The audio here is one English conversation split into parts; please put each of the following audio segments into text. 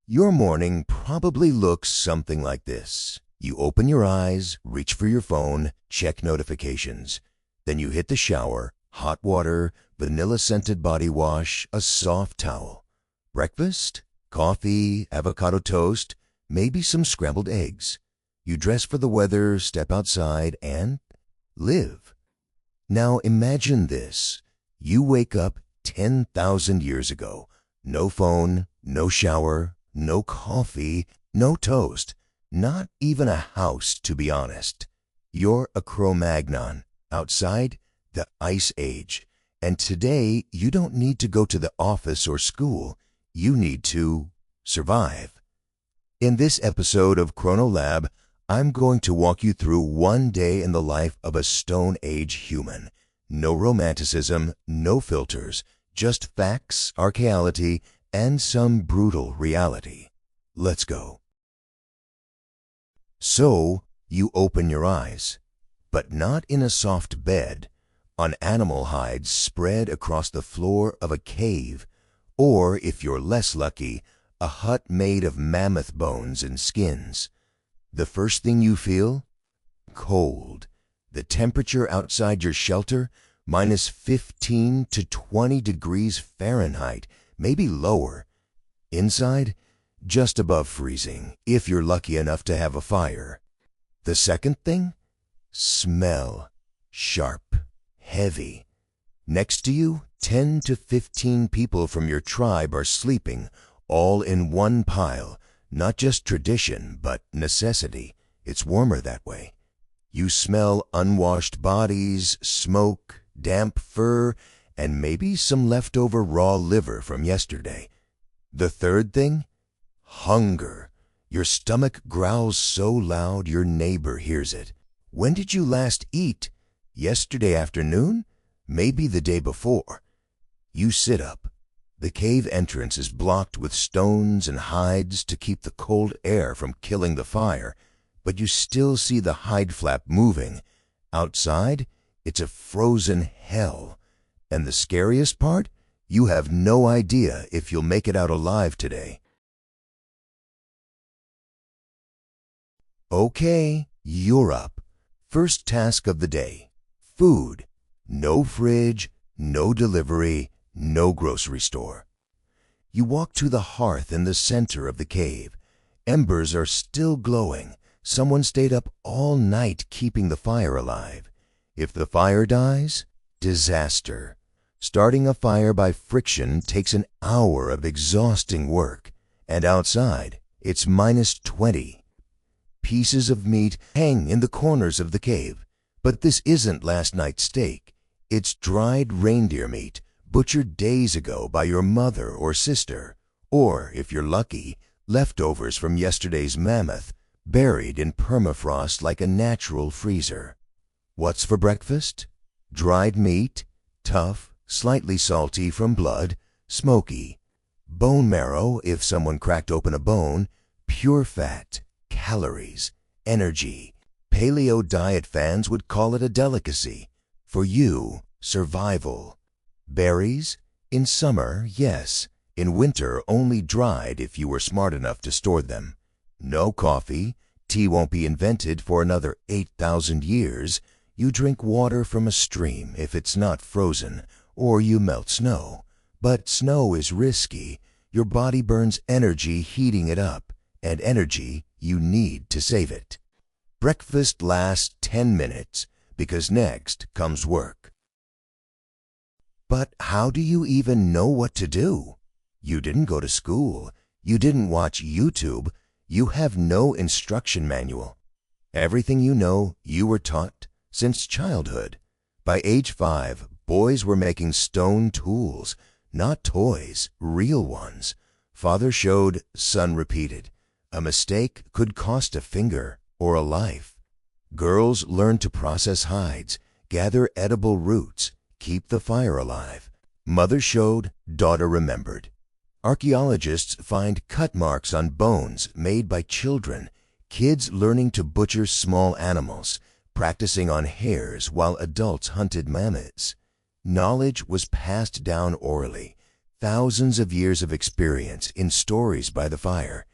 Your morning probably looks something like this. You open your eyes, reach for your phone, check notifications. Then you hit the shower, hot water, vanilla-scented body wash, a soft towel. Breakfast, coffee, avocado toast, maybe some scrambled eggs. You dress for the weather, step outside, and live. Now imagine this. You wake up 10,000 years ago. No phone, no shower, no coffee, no toast, not even a house, to be honest. You're a Cro-Magnon. Outside, the Ice Age. And today, you don't need to go to the office or school. You need to survive. In this episode of Chrono Lab, I'm going to walk you through one day in the life of a Stone Age human. No romanticism, no filters, just facts, archaeology, and some brutal reality. Let's go. So, you open your eyes, but not in a soft bed, on animal hides spread across the floor of a cave, or, if you're less lucky, a hut made of mammoth bones and skins. The first thing you feel? Cold. The temperature outside your shelter, minus 15 to 20 degrees Fahrenheit, maybe lower. Inside, just above freezing, if you're lucky enough to have a fire. The second thing? Smell. Sharp. Heavy. Next to you, 10 to 15 people from your tribe are sleeping, all in one pile. Not just tradition, but necessity. It's warmer that way. You smell unwashed bodies, smoke, damp fur, and maybe some leftover raw liver from yesterday. The third thing? Hunger. Your stomach growls so loud your neighbor hears it. When did you last eat? Yesterday afternoon? Maybe the day before. You sit up. The cave entrance is blocked with stones and hides to keep the cold air from killing the fire, but you still see the hide flap moving. Outside, it's a frozen hell. And the scariest part? You have no idea if you'll make it out alive today. Okay, you're up. First task of the day. Food. No fridge, no delivery, no grocery store. You walk to the hearth in the center of the cave. Embers are still glowing. Someone stayed up all night keeping the fire alive. If the fire dies, disaster. Starting a fire by friction takes an hour of exhausting work. And outside, it's minus 20. Pieces of meat hang in the corners of the cave. But this isn't last night's steak. It's dried reindeer meat, butchered days ago by your mother or sister. Or, if you're lucky, leftovers from yesterday's mammoth, buried in permafrost like a natural freezer. What's for breakfast? Dried meat, tough, slightly salty from blood, smoky. Bone marrow, if someone cracked open a bone, pure fat, calories, energy. Paleo diet fans would call it a delicacy. For you, survival. Berries? In summer, yes. In winter, only dried if you were smart enough to store them. No coffee. Tea won't be invented for another 8,000 years. You drink water from a stream if it's not frozen, or you melt snow. But snow is risky. Your body burns energy heating it up, and energy you need to save it. Breakfast lasts 10 minutes, because next comes work. But how do you even know what to do? You didn't go to school. You didn't watch YouTube. You have no instruction manual. Everything you know, you were taught since childhood. By age 5, boys were making stone tools, not toys, real ones. Father showed, son repeated. A mistake could cost a finger or a life. Girls learned to process hides, gather edible roots, keep the fire alive. Mother showed, daughter remembered. Archaeologists find cut marks on bones made by children, kids learning to butcher small animals, practicing on hares while adults hunted mammoths. Knowledge was passed down orally. Thousands of years of experience in stories by the fire.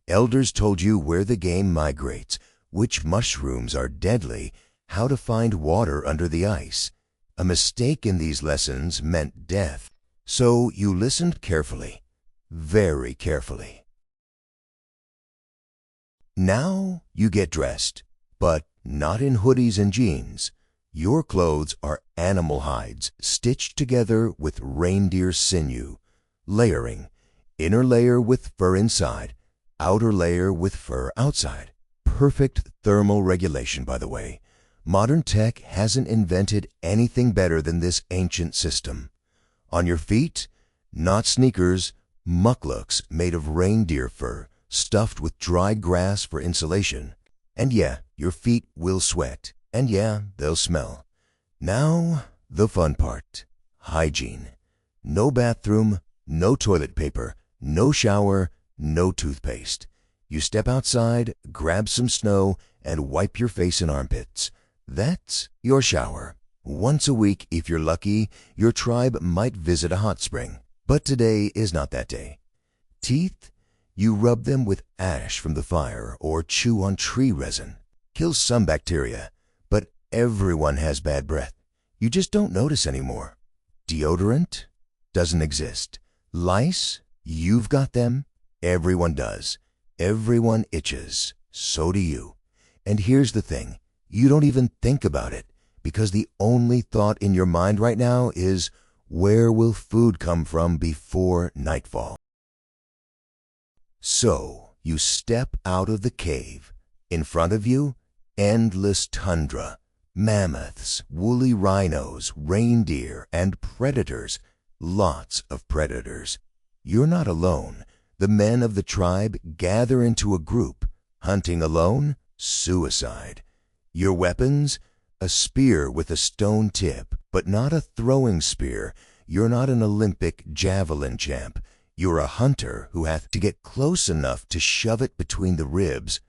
Elders told you where the game migrates, which mushrooms are deadly, how to find water under the ice. A mistake in these lessons meant death, so you listened carefully, very carefully. Now you get dressed, but not in hoodies and jeans. Your clothes are animal hides stitched together with reindeer sinew, layering, inner layer with fur inside, outer layer with fur outside. Perfect thermal regulation, by the way. Modern tech hasn't invented anything better than this ancient system. On your feet, not sneakers, mucklucks made of reindeer fur, stuffed with dried grass for insulation. And yeah, your feet will sweat. And yeah, they'll smell. Now, the fun part. Hygiene. No bathroom, no toilet paper, no shower, no toothpaste. You step outside, grab some snow, and wipe your face and armpits. That's your shower. Once a week, if you're lucky, your tribe might visit a hot spring. But today is not that day. Teeth? You rub them with ash from the fire or chew on tree resin. Kills some bacteria, but everyone has bad breath. You just don't notice anymore. Deodorant? Doesn't exist. Lice? You've got them. Everyone does. Everyone itches. So do you. And here's the thing. You don't even think about it, because the only thought in your mind right now is, where will food come from before nightfall? So you step out of the cave. In front of you, endless tundra, mammoths, woolly rhinos, reindeer, and predators. Lots of predators. You're not alone. The men of the tribe gather into a group. Hunting alone? Suicide. Your weapons? A spear with a stone tip, but not a throwing spear. You're not an Olympic javelin champ. You're a hunter who hath to get close enough to shove it between the ribs.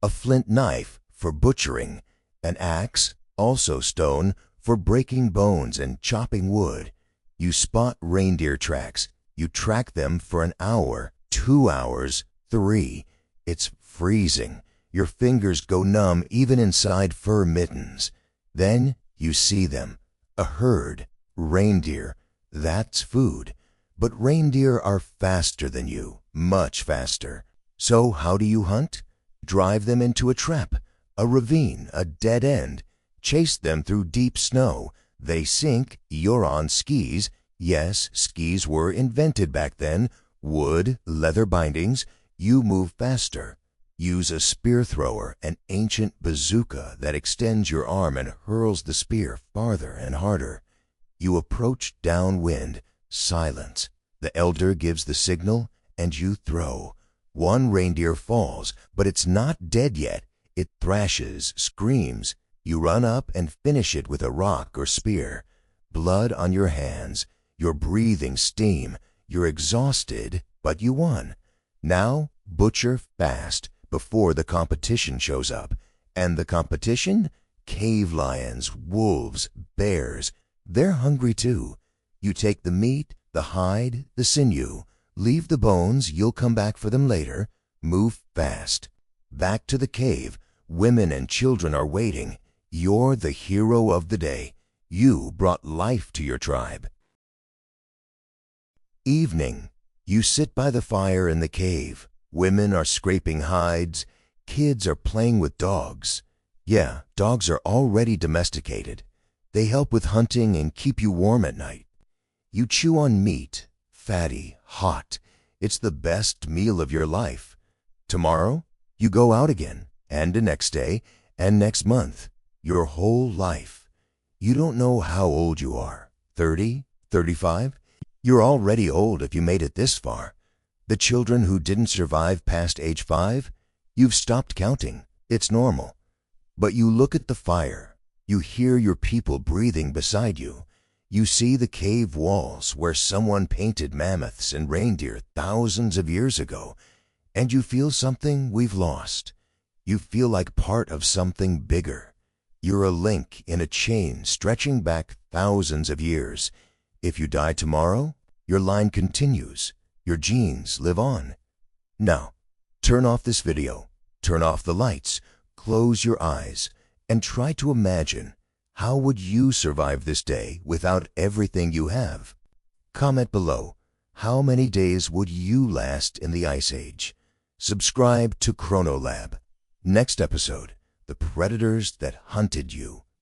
A flint knife for butchering. An axe, also stone, for breaking bones and chopping wood. You spot reindeer tracks. You track them for an hour, 2 hours, 3. It's freezing. Your fingers go numb even inside fur mittens. Then you see them. A herd. Reindeer. That's food. But reindeer are faster than you. Much faster. So how do you hunt? Drive them into a trap. A ravine. A dead end. Chase them through deep snow. They sink. You're on skis. Yes, skis were invented back then. Wood, leather bindings. You move faster. Use a spear thrower, an ancient bazooka that extends your arm and hurls the spear farther and harder. You approach downwind. Silence. The elder gives the signal, and you throw. One reindeer falls, but it's not dead yet. It thrashes, screams. You run up and finish it with a rock or spear. Blood on your hands. You're breathing steam. You're exhausted, but you won. Now, butcher fast before the competition shows up. And the competition? Cave lions, wolves, bears. They're hungry too. You take the meat, the hide, the sinew. Leave the bones, you'll come back for them later. Move fast. Back to the cave. Women and children are waiting. You're the hero of the day. You brought life to your tribe. Evening. You sit by the fire in the cave. Women are scraping hides. Kids are playing with dogs. Yeah, dogs are already domesticated. They help with hunting and keep you warm at night. You chew on meat, fatty, hot. It's the best meal of your life. Tomorrow, you go out again, and the next day, and next month. Your whole life. You don't know how old you are. 30, 35? You're already old if you made it this far. The children who didn't survive past age 5? You've stopped counting. It's normal. But you look at the fire. You hear your people breathing beside you. You see the cave walls where someone painted mammoths and reindeer thousands of years ago, and you feel something we've lost. You feel like part of something bigger. You're a link in a chain stretching back thousands of years. If you die tomorrow, Your line continues. Your genes live on. Now, turn off this video, turn off the lights, close your eyes, and try to imagine, how would you survive this day without everything you have? Comment below, how many days would you last in the Ice Age? Subscribe to Chrono Lab. Next episode, the predators that hunted you.